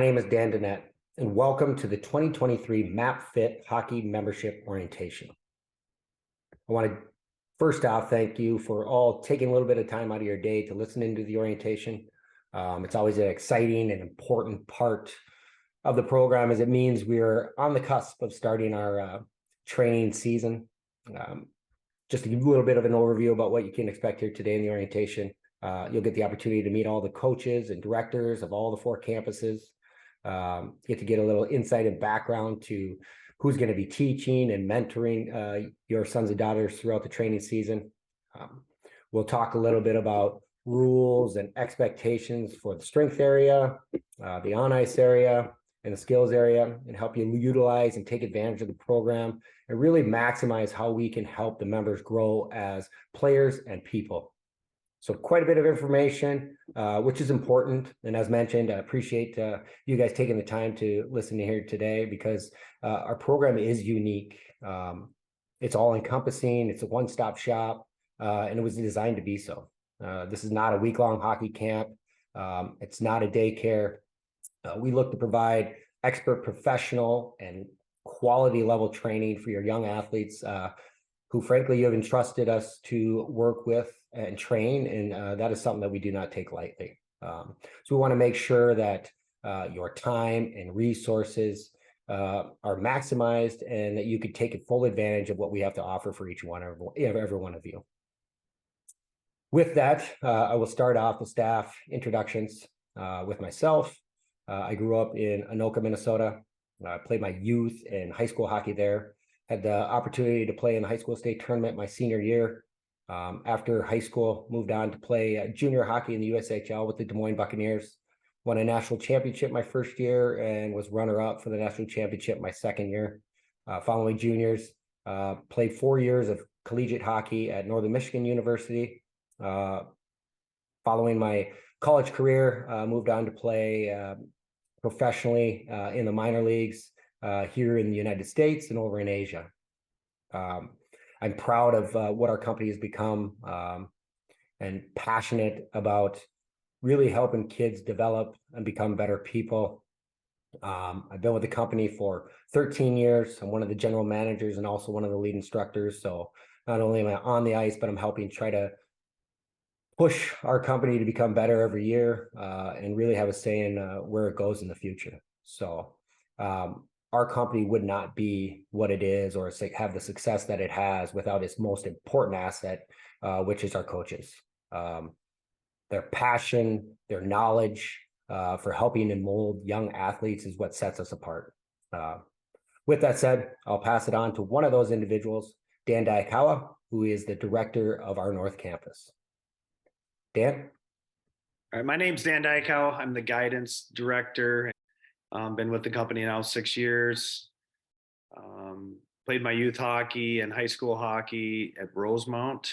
name is Dan Dennett, and welcome to the 2023 MapFit Hockey Membership Orientation. I want to first off thank you for all taking a little bit of time out of your day to listen into the orientation. It's always an exciting and important part of the program, as it means we're on the cusp of starting our training season. Just to give you a little bit of an overview about what you can expect here today in the orientation. You'll get the opportunity to meet all the coaches and directors of all the 4 campuses. Get to get a little insight and background to who's going to be teaching and mentoring your sons and daughters throughout the training season. We'll talk a little bit about rules and expectations for the strength area, the on-ice area, and the skills area, and help you utilize and take advantage of the program and really maximize how we can help the members grow as players and people. So quite a bit of information, which is important. And as mentioned, I appreciate you guys taking the time to listen to here today, because our program is unique. It's all encompassing. It's a one-stop shop, and it was designed to be so. This is not a week-long hockey camp. It's not a daycare. We look to provide expert, professional, and quality level training for your young athletes who, frankly, you have entrusted us to work with and train, and that is something that we do not take lightly. So we want to make sure that your time and resources are maximized, and that you could take full advantage of what we have to offer for each one of every one of you. With that, I will start off with staff introductions with myself. I grew up in Anoka, Minnesota. I played my youth and high school hockey there. Had the opportunity to play in the high school state tournament my senior year. After high school, moved on to play junior hockey in the USHL with the Des Moines Buccaneers. Won a national championship my first year and was runner-up for the national championship my second year. Following juniors, played 4 years of collegiate hockey at Northern Michigan University. Following my college career, moved on to play professionally in the minor leagues here in the United States and over in Asia. I'm proud of what our company has become, and passionate about really helping kids develop and become better people. I've been with the company for 13 years. I'm one of the general managers and also one of the lead instructors. So not only am I on the ice, but I'm helping try to push our company to become better every year, and really have a say in where it goes in the future. So our company would not be what it is or have the success that it has without its most important asset, which is our coaches. Their passion, their knowledge for helping and mold young athletes is what sets us apart. With that said, I'll pass it on to one of those individuals, Dan Daikawa, who is the director of our North Campus. Dan? All right, my name's Dan Daikawa. I'm the guidance director. Been with the company now 6 years. Played my youth hockey and high school hockey at Rosemount.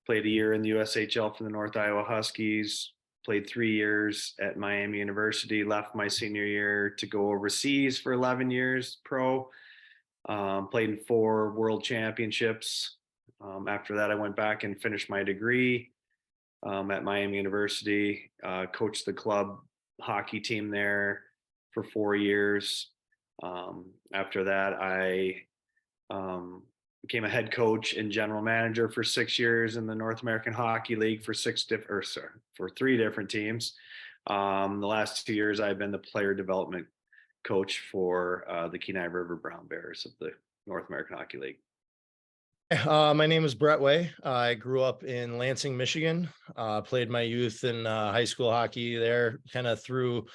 Played a year in the USHL for the North Iowa Huskies. Played 3 years at Miami University. Left my senior year to go overseas for 11 years pro. Played in 4 world championships. After that, I went back and finished my degree at Miami University. Coached the club hockey team there for 4 years. After that, I became a head coach and general manager for 6 years in the North American Hockey League for 3 different teams. The last 2 years, I've been the player development coach for the Kenai River Brown Bears of the North American Hockey League. My name is Brett Way. I grew up in Lansing, Michigan. Played my youth and high school hockey there, kind of through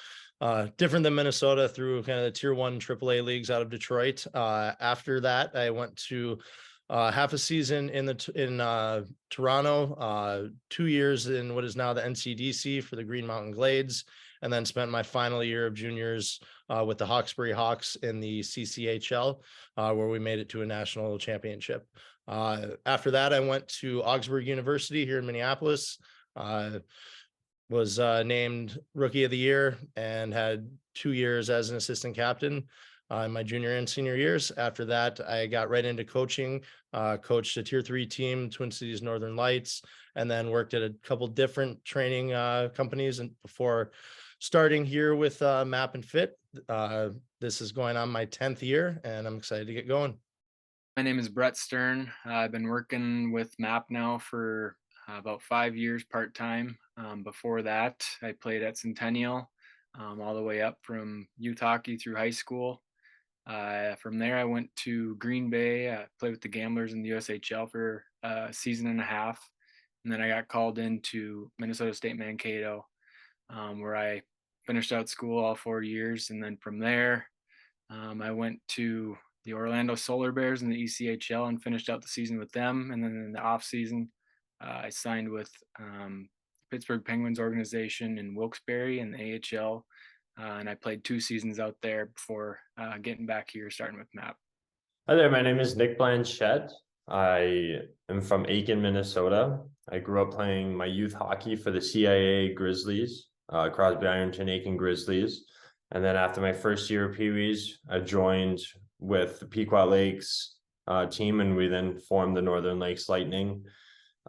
different than Minnesota, through kind of the tier 1 AAA leagues out of Detroit. After that, I went to half a season in Toronto, 2 years in what is now the NCDC for the Green Mountain Glades, and then spent my final year of juniors with the Hawkesbury Hawks in the CCHL, where we made it to a national championship. After that, I went to Augsburg University here in Minneapolis. Was named Rookie of the Year and had 2 years as an assistant captain in my junior and senior years. After that, I got right into coaching, coached a tier 3 team, Twin Cities Northern Lights, and then worked at a couple different training companies and before starting here with Map and Fit. This is going on my 10th year, and I'm excited to get going. My name is Brett Stern. I've been working with MAP now for about 5 years part-time. Before that, I played at Centennial all the way up from youth hockey through high school. From there, I went to Green Bay, played with the Gamblers in the USHL for a season and a half. And then I got called into Minnesota State Mankato, where I finished out school all 4 years. And then from there, I went to the Orlando Solar Bears in the ECHL and finished out the season with them. And then in the off season, I signed with Pittsburgh Penguins organization in Wilkes-Barre in the AHL. And I played 2 seasons out there before getting back here, starting with MAP. Hi there, my name is Nick Blanchette. I am from Aiken, Minnesota. I grew up playing my youth hockey for the CIA Grizzlies, Crosby Ironton Aiken Grizzlies. And then after my first year of Pee Wees, I joined with the Pequot Lakes team, and we then formed the Northern Lakes Lightning.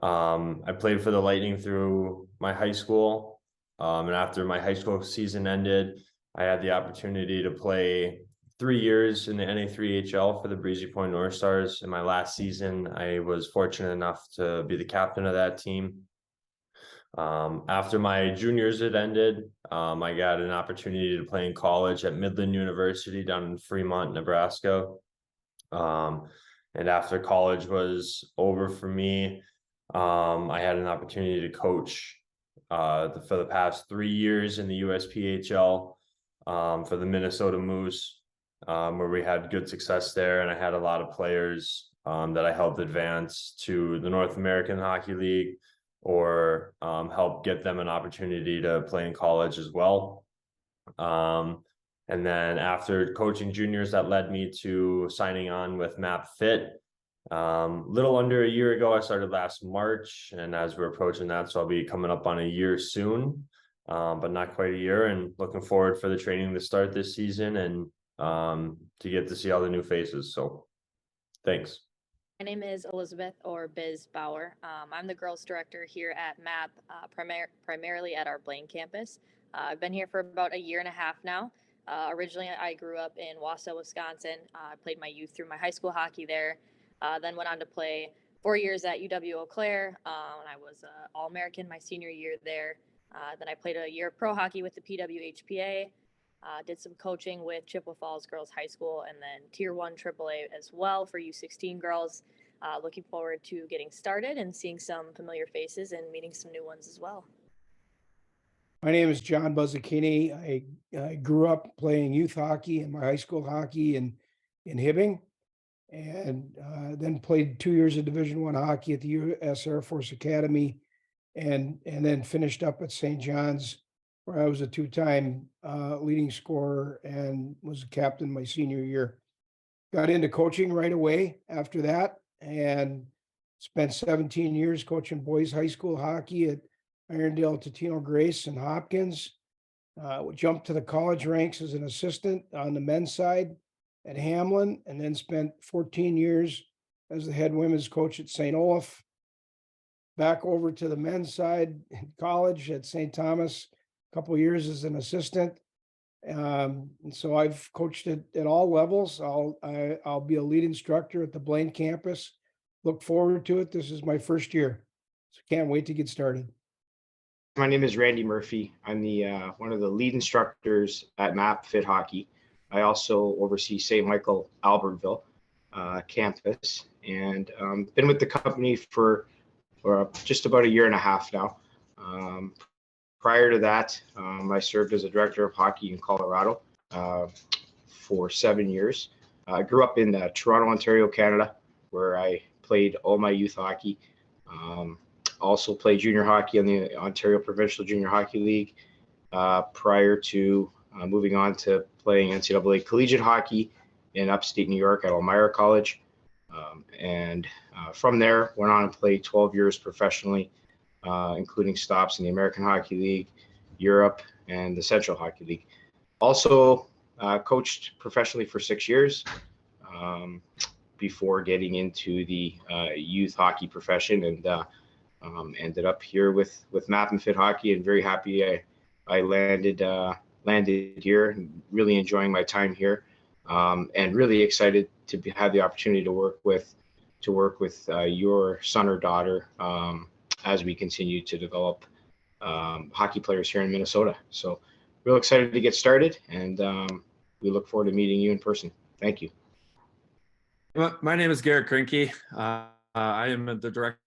I played for the Lightning through my high school. And after my high school season ended, I had the opportunity to play 3 years in the NA3HL for the Breezy Point North Stars. In my last season, I was fortunate enough to be the captain of that team. After my juniors had ended, I got an opportunity to play in college at Midland University down in Fremont, Nebraska. And after college was over for me, I had an opportunity to coach for the past 3 years in the USPHL for the Minnesota Moose, where we had good success there. And I had a lot of players that I helped advance to the North American Hockey League, or help get them an opportunity to play in college as well. And then after coaching juniors, that led me to signing on with MAP Fit. Little under a year ago, I started last March, and as we're approaching that, so I'll be coming up on a year soon, but not quite a year, and looking forward for the training to start this season and to get to see all the new faces. So thanks. My name is Elizabeth, or Biz Bauer. I'm the girls director here at MAP, primarily at our Blaine campus. I've been here for about a year and a half now. Originally, I grew up in Wausau, Wisconsin. I played my youth through my high school hockey there, then went on to play 4 years at UW Eau Claire, and I was All-American my senior year there. Then I played a year of pro hockey with the PWHPA, did some coaching with Chippewa Falls Girls High School, and then Tier 1 AAA as well for U16 girls. Looking forward to getting started and seeing some familiar faces and meeting some new ones as well. My name is John Buzzacchini. I grew up playing youth hockey and my high school hockey in Hibbing, and then played 2 years of Division I hockey at the U.S. Air Force Academy, and then finished up at St. John's, where I was a 2-time leading scorer and was a captain my senior year. Got into coaching right away after that, and spent 17 years coaching boys high school hockey at Irondale, Totino Grace, and Hopkins. Jumped to the college ranks as an assistant on the men's side at Hamlin, and then spent 14 years as the head women's coach at St. Olaf. Back over to the men's side in college at St. Thomas, a couple of years as an assistant. And so I've coached at all levels. I'll be a lead instructor at the Blaine campus. Look forward to it. This is my first year, so can't wait to get started. My name is Randy Murphy. I'm the one of the lead instructors at MAP Fit Hockey. I also oversee St. Michael Albertville campus, and been with the company for just about a year and a half now. Prior to that, I served as a director of hockey in Colorado for 7 years. I grew up in Toronto, Ontario, Canada, where I played all my youth hockey. Also played junior hockey on the Ontario Provincial Junior Hockey League prior to moving on to playing NCAA collegiate hockey in upstate New York at Elmira College. And from there, went on and played 12 years professionally, including stops in the American Hockey League, Europe, and the Central Hockey League. Also coached professionally for 6 years before getting into the youth hockey profession, and ended up here with MAP and Fit Hockey, and very happy I landed here, and really enjoying my time here, and really excited to have the opportunity to work with your son or daughter as we continue to develop hockey players here in Minnesota. So real excited to get started, and we look forward to meeting you in person. Thank you. My name is Garrett Krinke. I am the director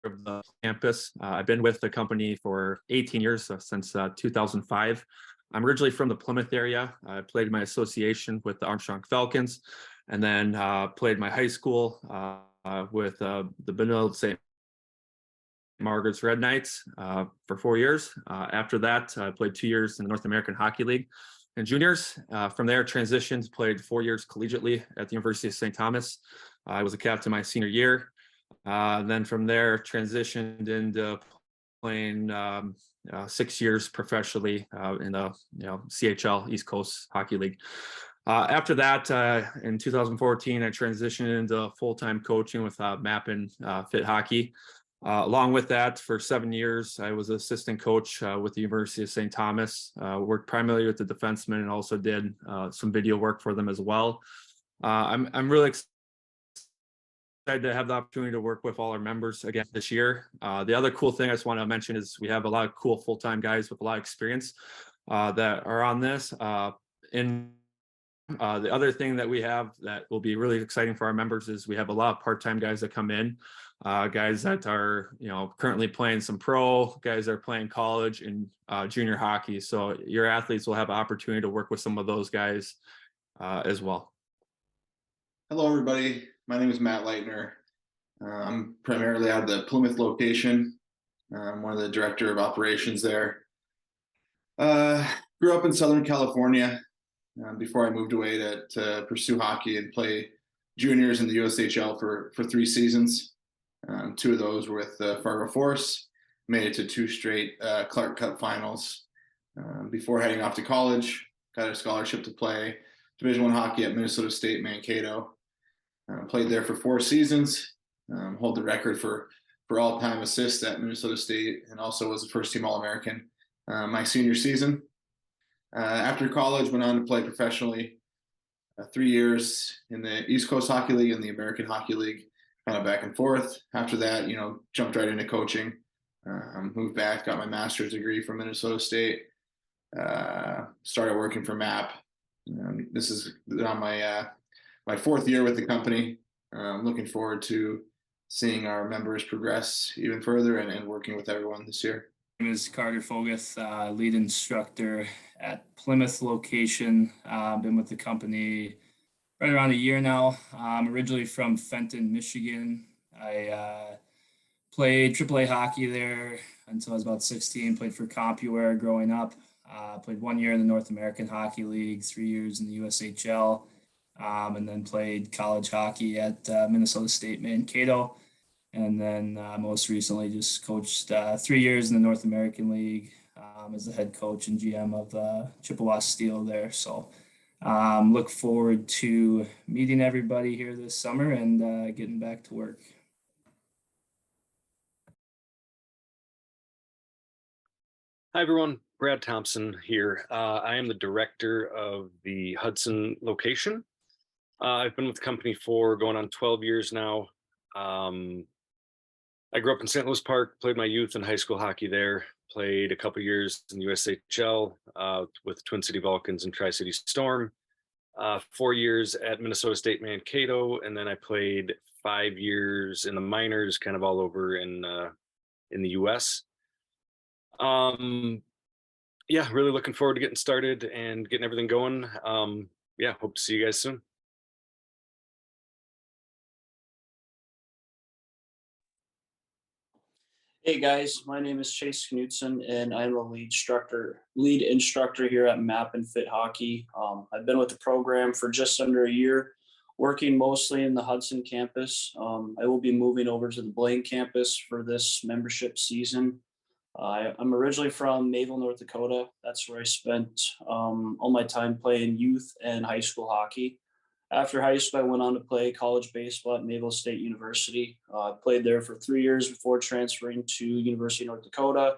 of the campus. I've been with the company for 18 years, so since 2005. I'm originally from the Plymouth area. I played my association with the Armstrong Falcons, and then played my high school with the Benilde St. Margaret's Red Knights for 4 years. After that, I played 2 years in the North American Hockey League and juniors. From there, transitioned, played 4 years collegiately at the University of St. Thomas. I was a captain my senior year. Then from there, transitioned into playing 6 years professionally in the CHL, East Coast Hockey League. After that, in 2014, I transitioned into full-time coaching with MAP and Fit Hockey. Along with that, for 7 years, I was assistant coach with the University of St. Thomas, worked primarily with the defensemen and also did some video work for them as well. I'm really excited to have the opportunity to work with all our members again this year. The other cool thing I just want to mention is we have a lot of cool full-time guys with a lot of experience that are on this. The other thing that we have that will be really exciting for our members is we have a lot of part-time guys that come in, guys that are currently playing some pro, guys that are playing college and junior hockey. So your athletes will have an opportunity to work with some of those guys as well. Hello, everybody. My name is Matt Leitner. I'm primarily out of the Plymouth location. I'm one of the director of operations there. Grew up in Southern California before I moved away to pursue hockey and play juniors in the USHL for 3 seasons. 2 of those were with Fargo Force. Made it to 2 straight Clark Cup finals before heading off to college. Got a scholarship to play Division I hockey at Minnesota State Mankato. Played there for 4 seasons. Hold the record for all-time assists at Minnesota State, and also was a first-team All-American my senior season. After college, went on to play professionally 3 years in the East Coast Hockey League and the American Hockey League, kind of back and forth. After that, jumped right into coaching. Moved back, got my master's degree from Minnesota State. Started working for MAP. This is on my 4th year with the company. I'm looking forward to seeing our members progress even further and working with everyone this year. My name is Carter Foguth, lead instructor at Plymouth location. Been with the company right around a year now. I'm originally from Fenton, Michigan. I played AAA hockey there until I was about 16. Played for CompuWare growing up. Played 1 year in the North American Hockey League, 3 years in the USHL, and then played college hockey at Minnesota State Mankato. And then most recently just coached 3 years in the North American League as the head coach and GM of Chippewa Steel there. So look forward to meeting everybody here this summer and getting back to work. Hi, everyone. Brad Thompson here. I am the director of the Hudson location. I've been with the company for going on 12 years now. I grew up in St. Louis Park, played my youth and high school hockey there, played a couple years in the USHL with Twin City Vulcans and Tri-City Storm, 4 years at Minnesota State Mankato, and then I played 5 years in the minors, kind of all over in the US. Yeah, really looking forward to getting started and getting everything going. Yeah, hope to see you guys soon. Hey guys, my name is Chase Knutson and I'm a lead instructor here at MAP and Fit Hockey. I've been with the program for just under a year, working mostly in the Hudson campus. I will be moving over to the Blaine campus for this membership season. I'm originally from Mayville, North Dakota. That's where I spent all my time playing youth and high school hockey. After high school, I went on to play college baseball at Mayville State University. I played there for 3 years before transferring to University of North Dakota.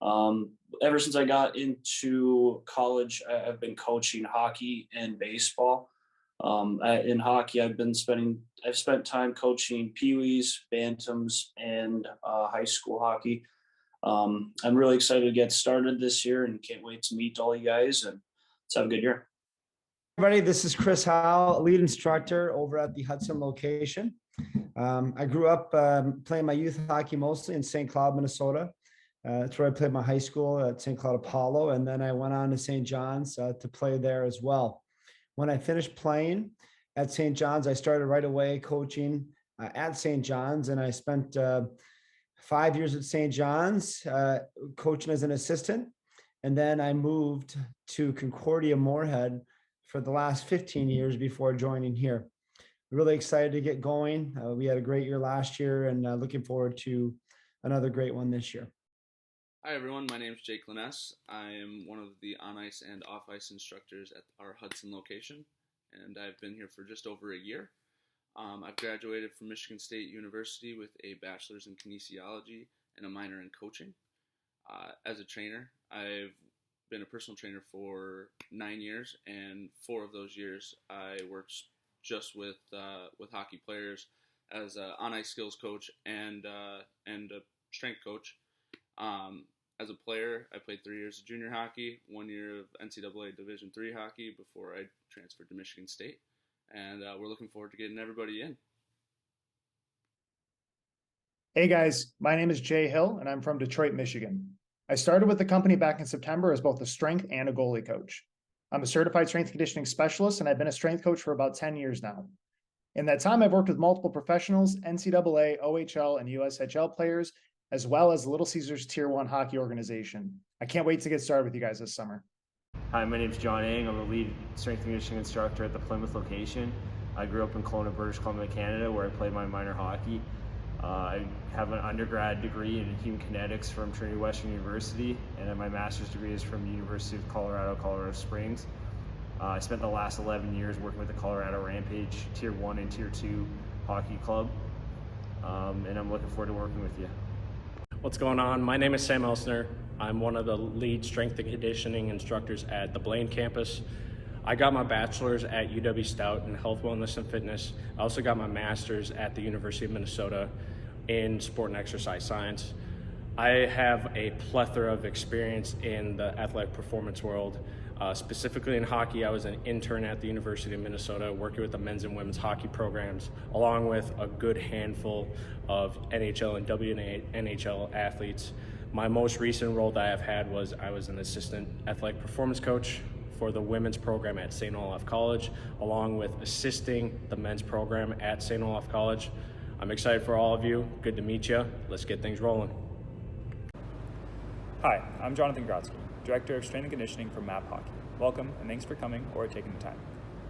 Ever since I got into college, I've been coaching hockey and baseball. In hockey, I've spent time coaching peewees, bantams, and high school hockey. I'm really excited to get started this year and can't wait to meet all you guys, and let's have a good year. Everybody, this is Chris Howell, lead instructor over at the Hudson location. I grew up playing my youth hockey mostly in St. Cloud, Minnesota. That's where I played my high school at St. Cloud Apollo, and then I went on to St. John's to play there as well. When I finished playing at St. John's, I started right away coaching at St. John's, and I spent 5 years at St. John's coaching as an assistant. And then I moved to Concordia Moorhead for the last 15 years before joining here. Really excited to get going. We had a great year last year, and looking forward to another great one this year. Hi everyone, my name is Jake Liness. I am one of the on-ice and off-ice instructors at our Hudson location, and I've been here for just over a year. I've graduated from Michigan State University with a bachelor's in kinesiology and a minor in coaching. As a trainer, I've been a personal trainer for 9 years, and 4 of those years I worked just with hockey players as an on-ice skills coach and a strength coach. As a player, I played 3 years of junior hockey, 1 year of NCAA Division III hockey before I transferred to Michigan State, and we're looking forward to getting everybody in. Hey guys, my name is Jay Hill, and I'm from Detroit, Michigan. I started with the company back in September as both a strength and a goalie coach. I'm a certified strength conditioning specialist, and I've been a strength coach for about 10 years now. In that time, I've worked with multiple professionals, NCAA, OHL, and USHL players, as well as Little Caesars Tier 1 hockey organization. I can't wait to get started with you guys this summer. Hi, my name is John Ang. I'm the lead strength and conditioning instructor at the Plymouth location. I grew up in Kelowna, British Columbia, Canada, where I played my minor hockey. I have an undergrad degree in human kinetics from Trinity Western University, and my master's degree is from the University of Colorado, Colorado Springs. I spent the last 11 years working with the Colorado Rampage Tier 1 and Tier 2 hockey club, and I'm looking forward to working with you. What's going on? My name is Sam Elsner. I'm one of the lead strength and conditioning instructors at the Blaine campus. I got my bachelor's at UW Stout in health, wellness, and fitness. I also got my master's at the University of Minnesota in sport and exercise science. I have a plethora of experience in the athletic performance world. Specifically in hockey, I was an intern at the University of Minnesota working with the men's and women's hockey programs, along with a good handful of NHL and WNHL athletes. My most recent role that I've had was I was an assistant athletic performance coach for the women's program at St. Olaf College, along with assisting the men's program at St. Olaf College. I'm excited for all of you. Good to meet you. Let's get things rolling. Hi, I'm Jonathan Grotsky, Director of Strength and Conditioning for MAP Hockey. Welcome, and thanks for coming or taking the time.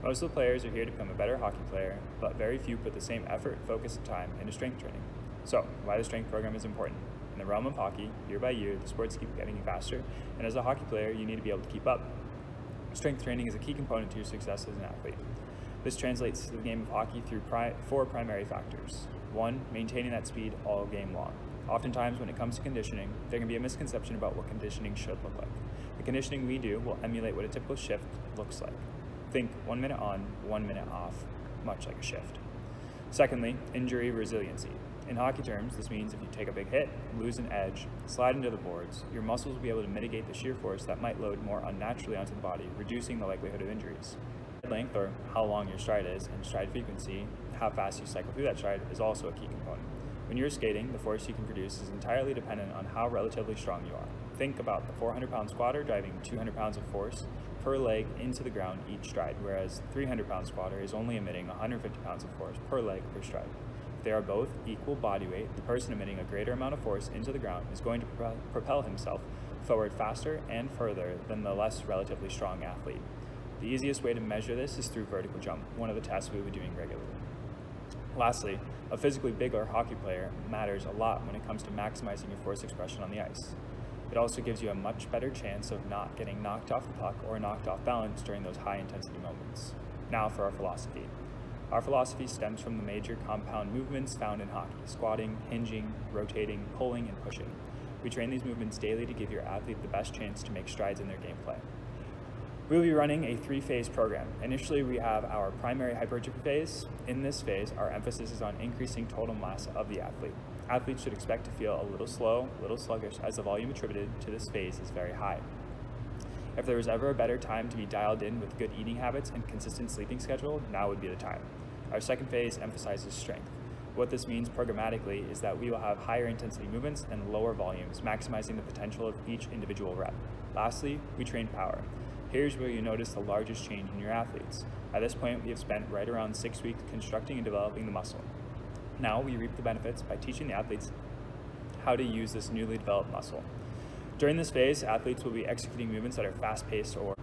Most of the players are here to become a better hockey player, but very few put the same effort, focus, and time into strength training. So, why the strength program is important. In the realm of hockey, year by year, the sports keep getting faster, and as a hockey player, you need to be able to keep up. Strength training is a key component to your success as an athlete. This translates to the game of hockey through 4 primary factors. 1, maintaining that speed all game long. Oftentimes, when it comes to conditioning, there can be a misconception about what conditioning should look like. The conditioning we do will emulate what a typical shift looks like. Think 1 minute on, 1 minute off, much like a shift. Secondly, injury resiliency. In hockey terms, this means if you take a big hit, lose an edge, slide into the boards, your muscles will be able to mitigate the shear force that might load more unnaturally onto the body, reducing the likelihood of injuries. Length, or how long your stride is, and stride frequency, how fast you cycle through that stride, is also a key component. When you're skating, the force you can produce is entirely dependent on how relatively strong you are. Think about the 400-pound squatter driving 200 pounds of force per leg into the ground each stride, whereas the 300-pound squatter is only emitting 150 pounds of force per leg per stride. If they are both equal body weight, the person emitting a greater amount of force into the ground is going to propel himself forward faster and further than the less relatively strong athlete. The easiest way to measure this is through vertical jump, one of the tests we will be doing regularly. Lastly, a physically bigger hockey player matters a lot when it comes to maximizing your force expression on the ice. It also gives you a much better chance of not getting knocked off the puck or knocked off balance during those high intensity moments. Now for our philosophy. Our philosophy stems from the major compound movements found in hockey: squatting, hinging, rotating, pulling, and pushing. We train these movements daily to give your athlete the best chance to make strides in their gameplay. We will be running a 3-phase program. Initially, we have our primary hypertrophy phase. In this phase, our emphasis is on increasing total mass of the athlete. Athletes should expect to feel a little slow, a little sluggish, as the volume attributed to this phase is very high. If there was ever a better time to be dialed in with good eating habits and consistent sleeping schedule, now would be the time. Our second phase emphasizes strength. What this means programmatically is that we will have higher intensity movements and lower volumes, maximizing the potential of each individual rep. Lastly, we train power. Here's where you notice the largest change in your athletes. At this point, we have spent right around 6 weeks constructing and developing the muscle. Now we reap the benefits by teaching the athletes how to use this newly developed muscle. During this phase, athletes will be executing movements that are fast-paced, or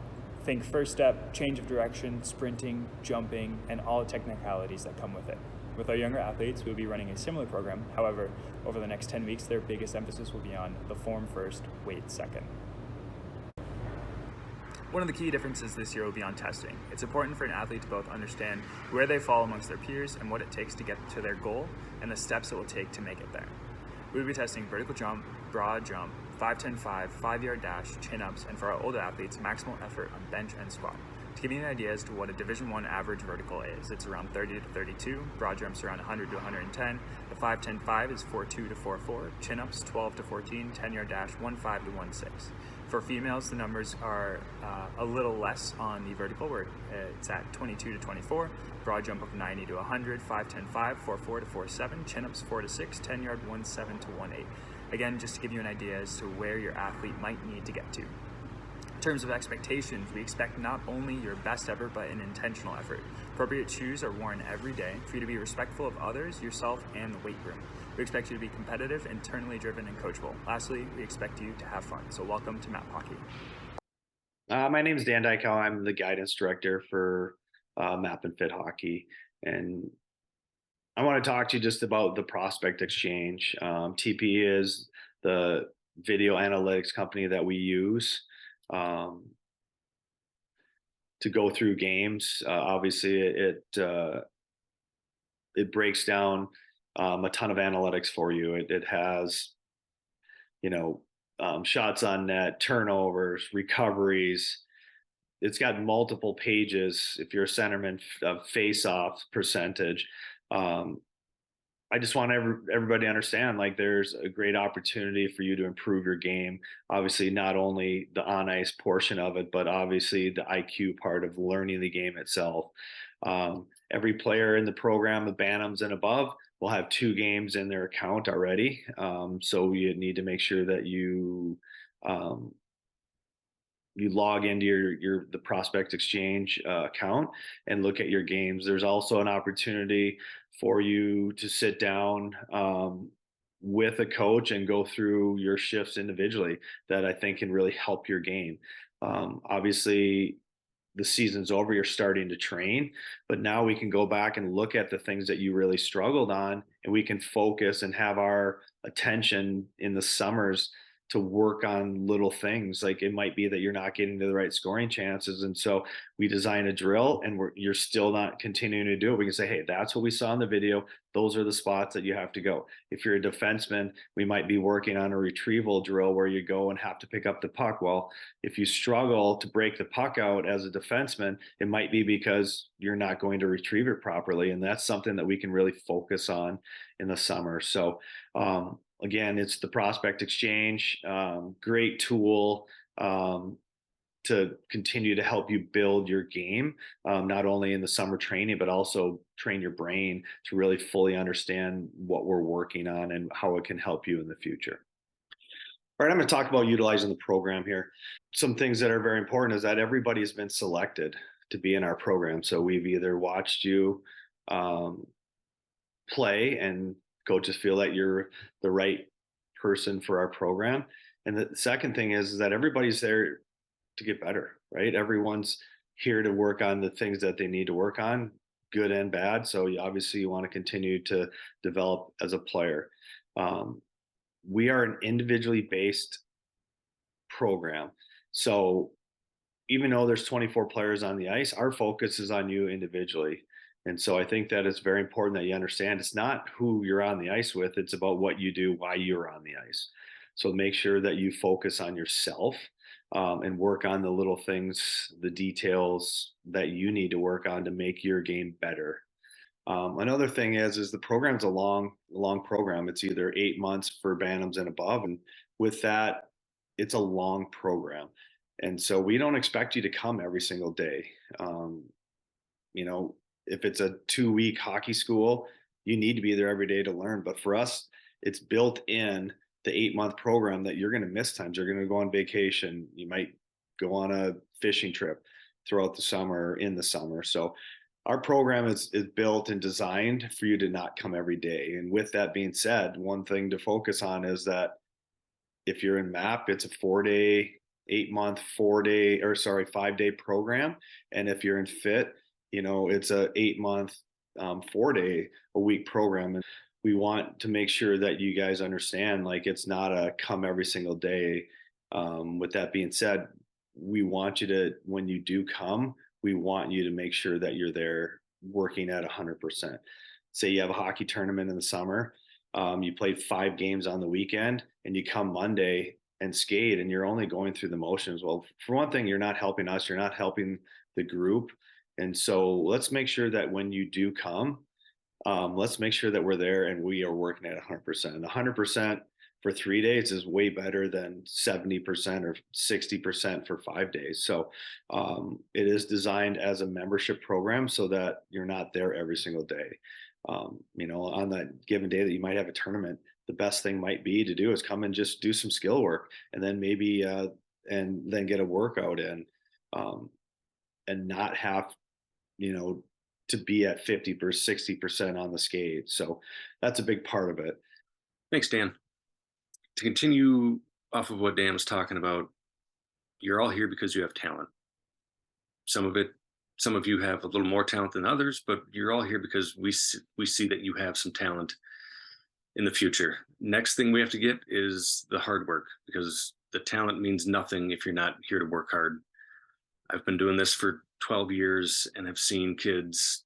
think first step, change of direction, sprinting, jumping, and all the technicalities that come with it. With our younger athletes, we'll be running a similar program. However, over the next 10 weeks, their biggest emphasis will be on the form first, weight second. One of the key differences this year will be on testing. It's important for an athlete to both understand where they fall amongst their peers and what it takes to get to their goal and the steps it will take to make it there. We will be testing vertical jump, broad jump, 5-10-5, 5-yard dash, chin-ups, and for our older athletes, maximal effort on bench and squat. To give you an idea as to what a Division I average vertical is, it's around 30 to 32, broad jumps around 100 to 110, the 5-10-5 is 4.2 to 4.4, chin-ups 12 to 14, 10-yard dash 1.5 to 1.6. For females, the numbers are a little less on the vertical, where it's at 22 to 24, broad jump of 90 to 100, 5-10-5, 4.4 to 4.7, chin-ups 4 to 6, 10-yard 1.7 to 1.8. Again, just to give you an idea as to where your athlete might need to get to. In terms of expectations, we expect not only your best effort, but an intentional effort. Appropriate shoes are worn every day for you to be respectful of others, yourself, and the weight room. We expect you to be competitive, internally driven, and coachable. Lastly, we expect you to have fun. So welcome to MAP Hockey. My name is Dan Dykow. I'm the guidance director for MAP and Fit Hockey. And I want to talk to you just about the Prospect Exchange. TP is the video analytics company that we use to go through games. Obviously, it breaks down a ton of analytics for you. It has, shots on net, turnovers, recoveries. It's got multiple pages. If you're a centerman, face-off percentage. I just want everybody to understand, like, there's a great opportunity for you to improve your game. Obviously, not only the on-ice portion of it, but obviously the IQ part of learning the game itself. Every player in the program, the Bantams and above, will have 2 games in their account already. So you need to make sure that you log into the Prospect Exchange account and look at your games. There's also an opportunity for you to sit down with a coach and go through your shifts individually that I think can really help your game. Obviously, the season's over, you're starting to train, but now we can go back and look at the things that you really struggled on, and we can focus and have our attention in the summers to work on little things. Like, it might be that you're not getting to the right scoring chances, and so we design a drill and you're still not continuing to do it. We can say, hey, that's what we saw in the video. Those are the spots that you have to go. If you're a defenseman, we might be working on a retrieval drill where you go and have to pick up the puck. Well, if you struggle to break the puck out as a defenseman, it might be because you're not going to retrieve it properly, and that's something that we can really focus on in the summer. So again, it's the Prospect Exchange, great tool to continue to help you build your game, not only in the summer training, but also train your brain to really fully understand what we're working on and how it can help you in the future. All right, I'm going to talk about utilizing the program here. Some things that are very important is that everybody has been selected to be in our program. So we've either watched you play and coaches feel that you're the right person for our program. And the second thing is that everybody's there to get better, right? Everyone's here to work on the things that they need to work on, good and bad. So obviously you want to continue to develop as a player. We are an individually based program. So even though there's 24 players on the ice, our focus is on you individually. And so I think that it's very important that you understand it's not who you're on the ice with, it's about what you do, why you're on the ice. So make sure that you focus on yourself, and work on the little things, the details that you need to work on to make your game better. Another thing is the program's a long program. It's either 8 months for Bantams and above, and with that, it's a long program. And so we don't expect you to come every single day. Um, you know, if it's a 2-week hockey school, you need to be there every day to learn. But for us, it's built in the 8-month program that you're going to miss times. You're going to go on vacation. You might go on a fishing trip throughout the summer or in the summer. So our program is built and designed for you to not come every day. And with that being said, one thing to focus on is that if you're in MAP, it's a 4-day, 8-month, 4-day, or sorry, 5-day program. And if you're in FIT, it's a 8-month, 4-day a week program. And we want to make sure that you guys understand, like, it's not a come every single day. With that being said, we want you to, when you do come, we want you to make sure that you're there working at 100%. Say you have a hockey tournament in the summer, you played 5 games on the weekend, and you come Monday and skate, and you're only going through the motions. Well, for one thing, you're not helping us, you're not helping the group. And so let's make sure that when you do come, let's make sure that we're there and we are working at 100%. 100% for 3 days is way better than 70% or 60% for 5 days. So it is designed as a membership program so that you're not there every single day. On that given day that you might have a tournament, the best thing might be to do is come and just do some skill work, and then maybe and then get a workout in, and not have to be at 50 or 60% on the skate. So that's a big part of it. Thanks, Dan. To continue off of what Dan was talking about, you're all here because you have talent. Some of you have a little more talent than others, but you're all here because we see that you have some talent in the future. Next thing we have to get is the hard work, because the talent means nothing if you're not here to work hard. I've been doing this for 12 years and have seen kids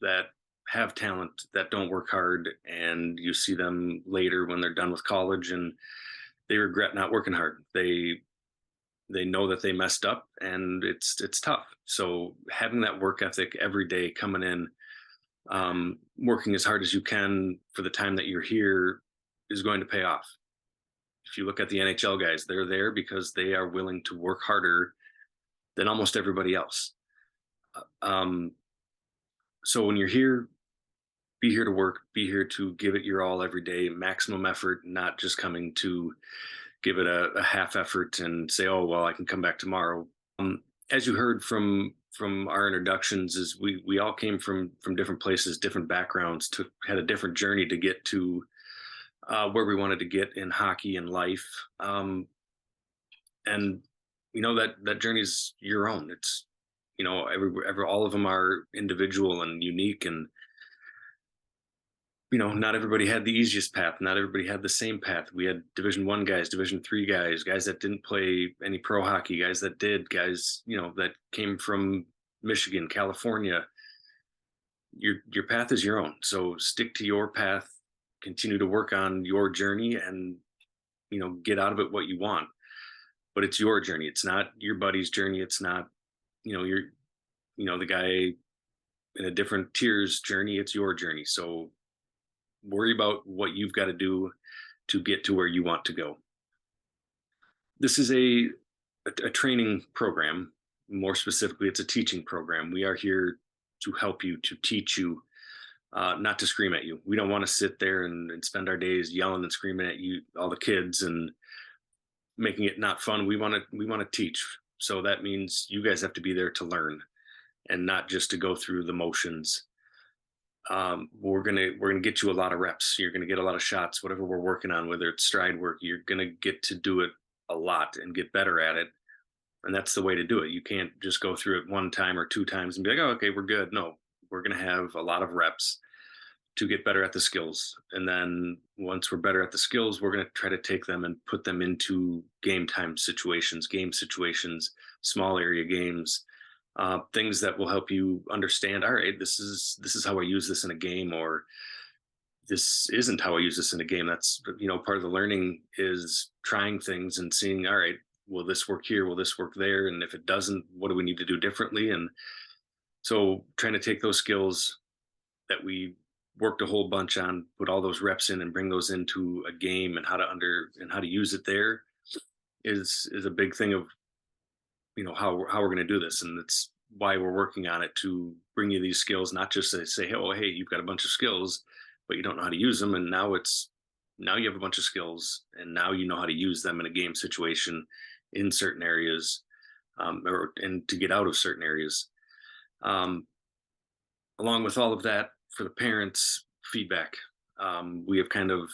that have talent that don't work hard, and you see them later when they're done with college and they regret not working hard. They know that they messed up, and it's tough. So having that work ethic every day, coming in, working as hard as you can for the time that you're here, is going to pay off. If you look at the NHL guys, they're there because they are willing to work harder than almost everybody else. So when you're here, be here to work, be here to give it your all every day, maximum effort, not just coming to give it a half effort and say, oh, well, I can come back tomorrow. As you heard from our introductions, is we all came from different places, different backgrounds, had a different journey to get to where we wanted to get in hockey and life. And that journey's your own. It's, all of them are individual and unique, and not everybody had the easiest path. Not everybody had the same path. We had Division I guys, Division III guys that didn't play any pro hockey, guys that did, guys, that came from Michigan, California. Your path is your own. So stick to your path, continue to work on your journey, and, get out of it what you want. But it's your journey. It's not your buddy's journey. It's not, the guy in a different tier's journey. It's your journey. So worry about what you've got to do to get to where you want to go. This is a training program. More specifically, it's a teaching program. We are here to help you, to teach you, not to scream at you. We don't want to sit there and spend our days yelling and screaming at you, all the kids, and making it not fun. We want to teach. So that means you guys have to be there to learn and not just to go through the motions. We're gonna get you a lot of reps. You're gonna get a lot of shots, whatever we're working on, whether it's stride work, you're gonna get to do it a lot and get better at it. And that's the way to do it. You can't just go through it 1 time or 2 times and be like, oh, okay, we're good. No, we're gonna have a lot of reps to get better at the skills. And then once we're better at the skills, we're gonna try to take them and put them into game situations, small area games, things that will help you understand, all right, this is how I use this in a game, or this isn't how I use this in a game. That's, part of the learning is trying things and seeing, all right, will this work here? Will this work there? And if it doesn't, what do we need to do differently? And so trying to take those skills that we worked a whole bunch on, put all those reps in and bring those into a game, and how to use it there is a big thing of, how we're going to do this. And that's why we're working on it, to bring you these skills, not just to say, hey, you've got a bunch of skills, but you don't know how to use them. And now you have a bunch of skills, and now you know how to use them in a game situation in certain areas, and to get out of certain areas. Along with all of that, for the parents' feedback, we have kind of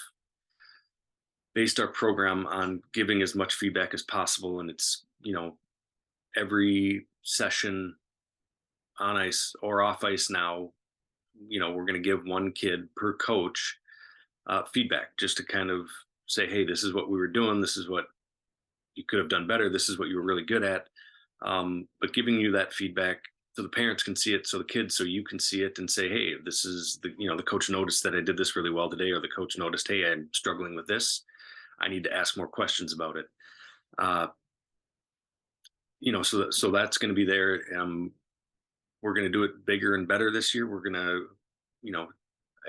based our program on giving as much feedback as possible. And it's, every session on ice or off ice now, we're going to give one kid per coach feedback, just to kind of say, hey, this is what we were doing. This is what you could have done better. This is what you were really good at. But giving you that feedback so the parents can see it, so you can see it and say, hey, this is the coach noticed that I did this really well today, or the coach noticed, hey, I'm struggling with this. I need to ask more questions about it. So that's going to be there. We're going to do it bigger and better this year. We're going to,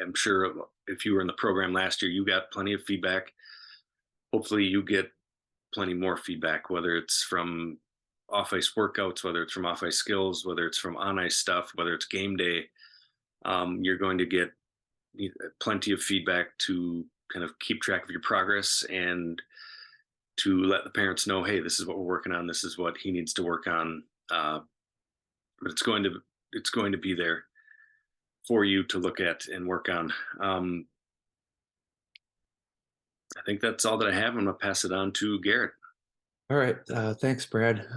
I'm sure if you were in the program last year, you got plenty of feedback. Hopefully you get plenty more feedback, whether it's from off-ice workouts, whether it's from off-ice skills, whether it's from on-ice stuff, whether it's game day. You're going to get plenty of feedback to kind of keep track of your progress, and to let the parents know, hey, this is what we're working on. This is what he needs to work on. But it's going to be there for you to look at and work on. I think that's all that I have. I'm going to pass it on to Garrett. All right. Thanks, Brad.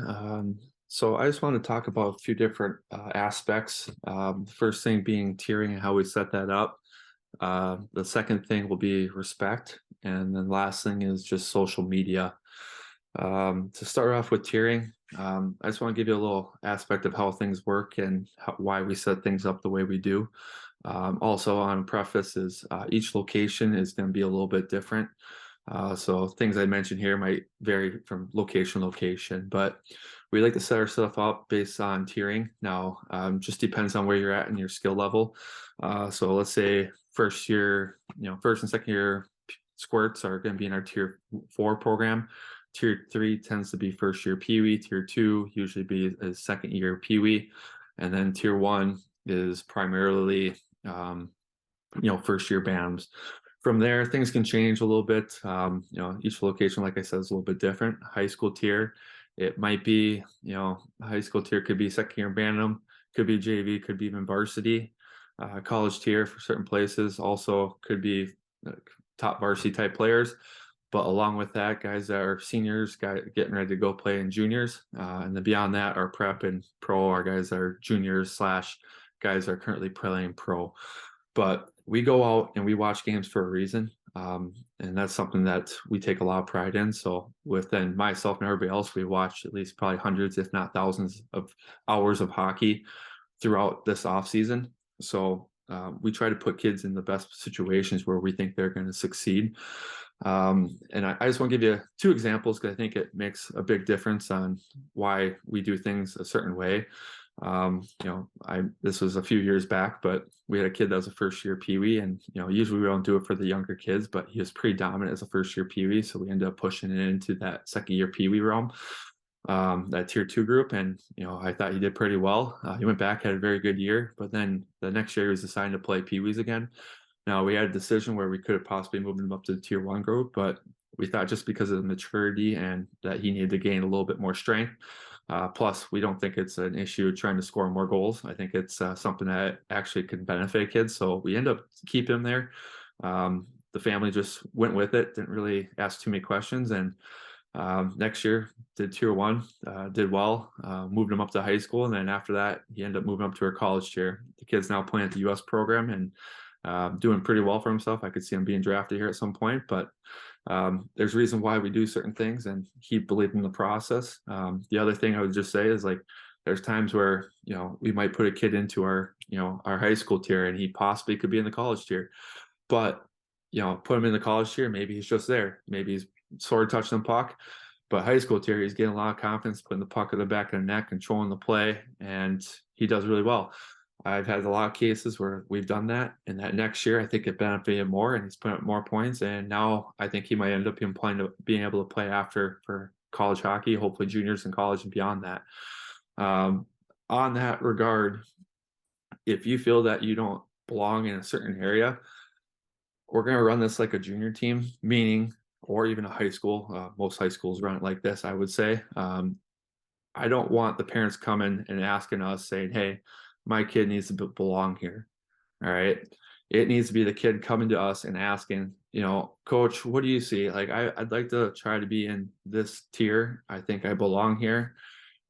So I just want to talk about a few different aspects. The first thing being tiering and how we set that up. The second thing will be respect. And then last thing is just social media. To start off with tiering, I just want to give you a little aspect of how things work and why we set things up the way we do. Also on preface is each location is going to be a little bit different. So things I mentioned here might vary from location to location, but we like to set our stuff up based on tiering. Now, just depends on where you're at in your skill level. So let's say first and second year squirts are going to be in our tier 4 program. Tier 3 tends to be first year Pee Wee. Tier 2 usually be a second year Pee Wee, and then tier 1 is primarily first year BAMs. From there, things can change a little bit. Each location, like I said, is a little bit different. High school tier, it might be, high school tier could be second year Bantam, could be JV, could be even varsity. College tier for certain places also could be top varsity type players. But along with that, guys that are seniors, getting ready to go play in juniors. And then beyond that, our prep and pro are guys that are juniors / guys that are currently playing pro. But we go out and we watch games for a reason. And that's something that we take a lot of pride in. So within myself and everybody else, we watch at least probably hundreds, if not thousands of hours of hockey throughout this off season. So we try to put kids in the best situations where we think they're going to succeed. And I just want to give you 2 examples because I think it makes a big difference on why we do things a certain way. This was a few years back, but we had a kid that was a first year Pee Wee, and usually we don't do it for the younger kids, but he was pretty dominant as a first year Pee Wee, so we ended up pushing it into that second year Pee Wee realm, that tier 2 group, and I thought he did pretty well. He went back, had a very good year, but then the next year he was assigned to play Pee Wees again. Now we had a decision where we could have possibly moved him up to the tier 1 group, but we thought just because of the maturity and that he needed to gain a little bit more strength. Plus, we don't think it's an issue trying to score more goals. I think it's something that actually can benefit kids. So we end up keeping him there. The family just went with it, didn't really ask too many questions. And next year did tier 1, did well, moved him up to high school. And then after that, he ended up moving up to our college tier. The kid's now playing at the US program and doing pretty well for himself. I could see him being drafted here at some point, but there's a reason why we do certain things, and he believed in the process. The other thing I would just say is there's times where, we might put a kid into our high school tier and he possibly could be in the college tier. But, put him in the college tier, maybe he's just there. Maybe he's sort of touching the puck. But high school tier, he's getting a lot of confidence, putting the puck at the back of the net, controlling the play, and he does really well. I've had a lot of cases where we've done that, and that next year I think it benefited him more, and he's putting up more points. And now I think he might end up being able to play after for college hockey, hopefully juniors and college and beyond that. On that regard, if you feel that you don't belong in a certain area, we're going to run this like a junior team, meaning, or even a high school. Most high schools run it like this, I would say. I don't want the parents coming and asking us, saying, hey, my kid needs to belong here. All right. It needs to be the kid coming to us and asking, coach, what do you see? Like, I'd like to try to be in this tier. I think I belong here.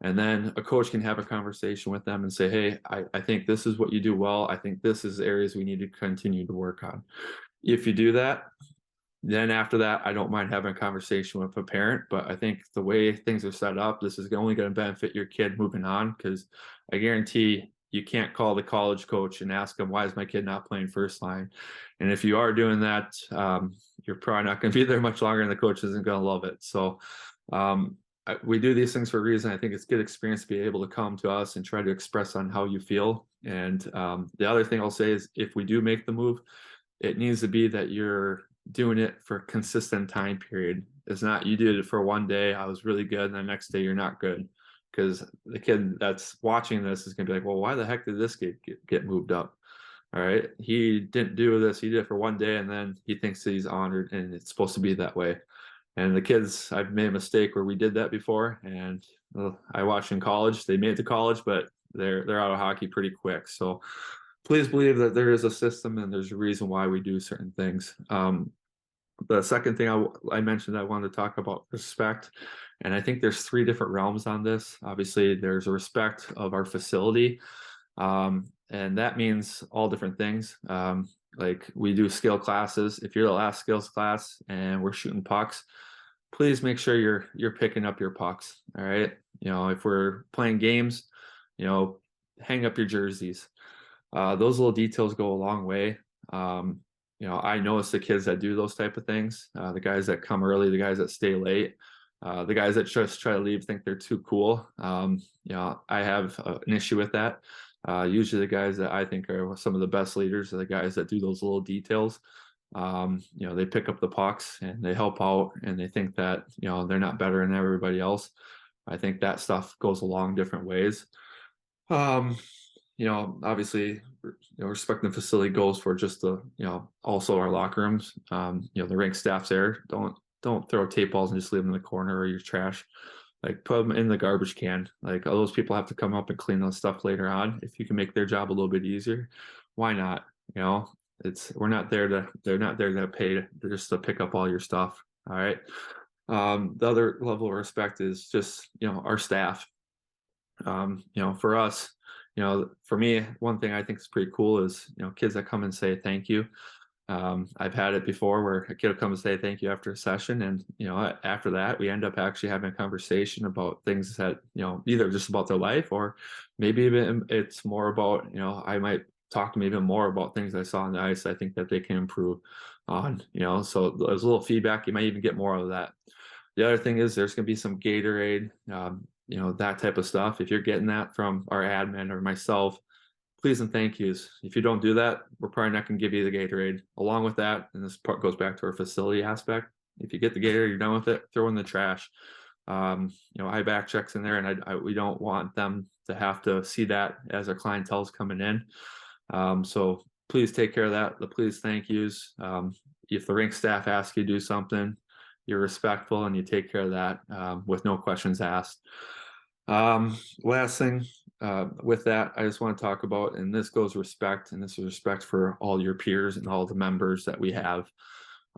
And then a coach can have a conversation with them and say, hey, I think this is what you do well. I think this is areas we need to continue to work on. If you do that, then after that, I don't mind having a conversation with a parent. But I think the way things are set up, this is only going to benefit your kid moving on, because I guarantee you can't call the college coach and ask them, why is my kid not playing first line? And if you are doing that, you're probably not going to be there much longer, and the coach isn't going to love it. So we do these things for a reason. I think it's good experience to be able to come to us and try to express on how you feel. And the other thing I'll say is, if we do make the move, it needs to be that you're doing it for a consistent time period. It's not you did it for one day, I was really good, and the next day you're not good. Because the kid that's watching this is going to be like, well, why the heck did this get moved up? All right. He didn't do this. He did it for one day, and then he thinks that he's honored, and it's supposed to be that way. And the kids, I've made a mistake where we did that before, and I watched in college, they made it to college, but they're out of hockey pretty quick. So please believe that there is a system and there's a reason why we do certain things. The second thing I mentioned, I wanted to talk about respect. And I think there's 3 different realms on this. Obviously, there's a respect of our facility. And that means all different things. Like, we do skill classes. If you're the last skills class and we're shooting pucks, please make sure you're picking up your pucks. All right. If we're playing games, hang up your jerseys. Those little details go a long way. I notice the kids that do those type of things, the guys that come early, the guys that stay late, the guys that just try to leave, think they're too cool. I have an issue with that. Usually the guys that I think are some of the best leaders are the guys that do those little details. They pick up the pucks and they help out, and they think that, they're not better than everybody else. I think that stuff goes along different ways. Obviously, respecting the facility goes for just the, also our locker rooms. The rink staff's there. Don't throw tape balls and just leave them in the corner or your trash. Like, put them in the garbage can. Like, all those people have to come up and clean those stuff later on. If you can make their job a little bit easier, why not? They're not there to pay just to pick up all your stuff. All right. The other level of respect is just, our staff. For us, for me, one thing I think is pretty cool is, kids that come and say thank you. I've had it before where a kid will come and say thank you after a session, and after that we end up actually having a conversation about things that, either just about their life, or maybe even it's more about, I might talk to them even more about things I saw on the ice I think that they can improve on. So there's a little feedback, you might even get more of that. The other thing is there's going to be some Gatorade, that type of stuff. If you're getting that from our admin or myself, please and thank yous. If you don't do that, we're probably not going to give you the Gatorade. Along with that, and this part goes back to our facility aspect, if you get the Gatorade, you're done with it, throw in the trash. I back checks in there, and we don't want them to have to see that as our clientele's coming in. So please take care of that. The please thank yous. If the rink staff asks you to do something, you're respectful and you take care of that with no questions asked. Last thing with that, I just want to talk about, and this goes respect, and this is respect for all your peers and all the members that we have.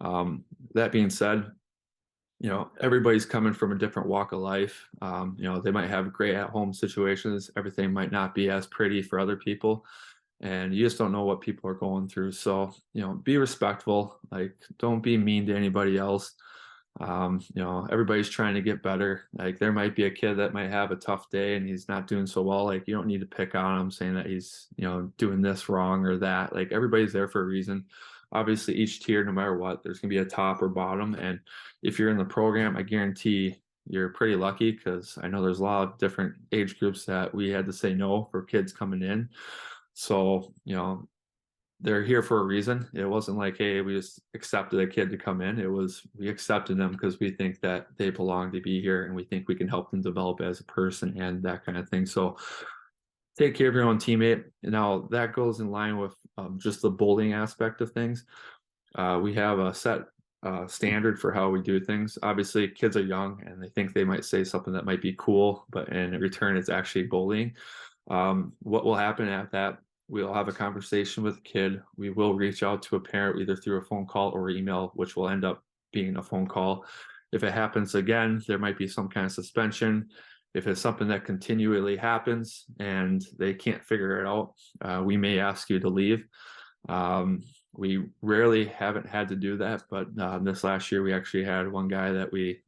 That being said, everybody's coming from a different walk of life. They might have great at-home situations. Everything might not be as pretty for other people, and you just don't know what people are going through. So, be respectful. Like, don't be mean to anybody else. Everybody's trying to get better. Like there might be a kid that might have a tough day and he's not doing so well. Like you don't need to pick on him saying that he's, doing this wrong or that. Like everybody's there for a reason. Obviously each tier, no matter what, there's gonna be a top or bottom. And if you're in the program, I guarantee you're pretty lucky, because I know there's a lot of different age groups that we had to say no for kids coming in. So, they're here for a reason. It wasn't like, hey, we just accepted a kid to come in. It was, we accepted them because we think that they belong to be here and we think we can help them develop as a person and that kind of thing. So take care of your own teammate. And now that goes in line with just the bullying aspect of things. We have a set standard for how we do things. Obviously kids are young and they think they might say something that might be cool, but in return it's actually bullying. What will happen at that, we'll have a conversation with the kid. We will reach out to a parent either through a phone call or email, which will end up being a phone call. If it happens again, there might be some kind of suspension. If it's something that continually happens and they can't figure it out, we may ask you to leave. We rarely haven't had to do that, but this last year we actually had one guy that we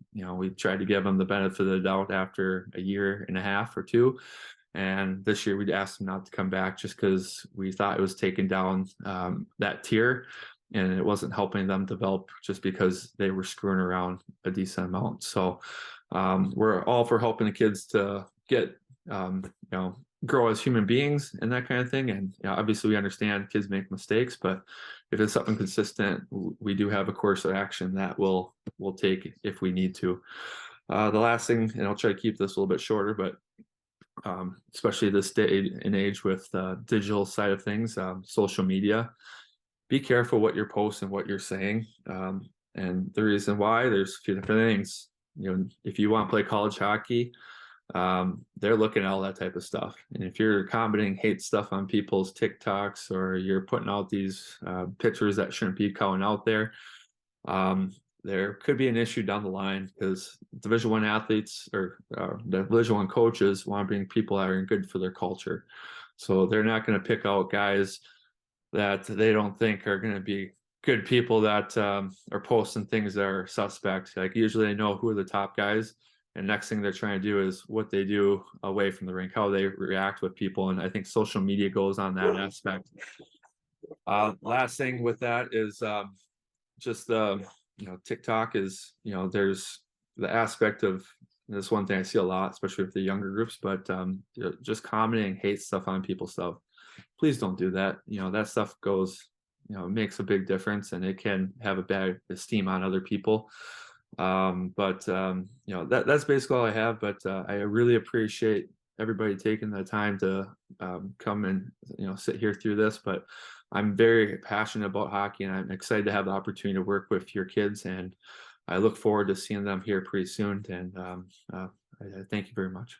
tried to give him the benefit of the doubt after a year and a half or two. And this year we'd asked him not to come back just because we thought it was taking down that tier and it wasn't helping them develop just because they were screwing around a decent amount. So we're all for helping the kids to get, grow as human beings and that kind of thing. And obviously we understand kids make mistakes, but if it's something consistent, we do have a course of action that we'll take if we need to. The last thing, and I'll try to keep this a little bit shorter, but especially this day and age with the digital side of things, social media, be careful what you're posting, what you're saying. And the reason why, there's a few different things. If you want to play college hockey, they're looking at all that type of stuff. And if you're commenting hate stuff on people's TikToks, or you're putting out these pictures that shouldn't be going out there, there could be an issue down the line, because Division I athletes or the Division I coaches want to bring people that are good for their culture. So they're not going to pick out guys that they don't think are going to be good people that are posting things that are suspect. Like usually they know who are the top guys, and next thing they're trying to do is what they do away from the rink, how they react with people. And I think social media goes on that aspect. Last thing with that is just the TikTok is, there's the aspect of this one thing I see a lot, especially with the younger groups, but just commenting hate stuff on people's stuff. Please don't do that. That stuff goes, makes a big difference, and it can have a bad esteem on other people. That's basically all I have, but I really appreciate everybody taking the time to come and sit here through this. But I'm very passionate about hockey, and I'm excited to have the opportunity to work with your kids, and I look forward to seeing them here pretty soon. And I thank you very much.